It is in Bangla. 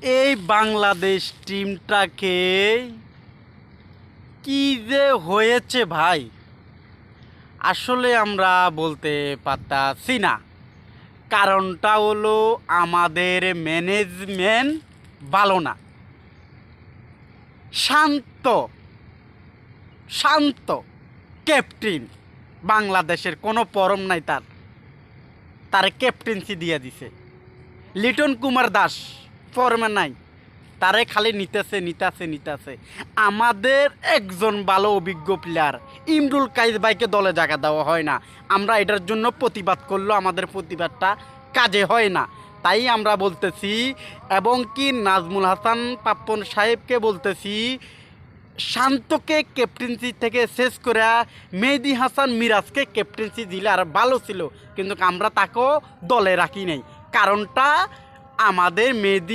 এই বাংলাদেশ টিমটাকে কি যে হয়েছে ভাই, আসলে আমরা বলতে পারতাছি না। কারণটা হলো আমাদের ম্যানেজমেন্ট ভালো না। শান্ত শান্ত ক্যাপ্টেন, বাংলাদেশের কোনো পরম নাই, তার ক্যাপ্টেন্সি দিয়ে দিছে। লিটন কুমার দাস ফর্মে নাই, তারে খালি নিতেছে। আমাদের একজন ভালো অভিজ্ঞ প্লেয়ার ইমরুল কাইস ভাইকে দলে জায়গা দেওয়া হয় না। আমরা এটার জন্য প্রতিবাদ করলেও আমাদের প্রতিবাদটা কাজে হয় না। তাই আমরা বলতেছি, এবং কি নাজমুল হাসান পাপ্পন সাহেবকে বলতেছি, শান্তকে ক্যাপ্টেন্সি থেকে শেষ করে মেহেদি হাসান মিরাজকে ক্যাপ্টেন্সি দিলে আর ভালো ছিল, কিন্তু আমরা তাকেও দলে রাখি নাই। কারণটা আমাদের মেহেদি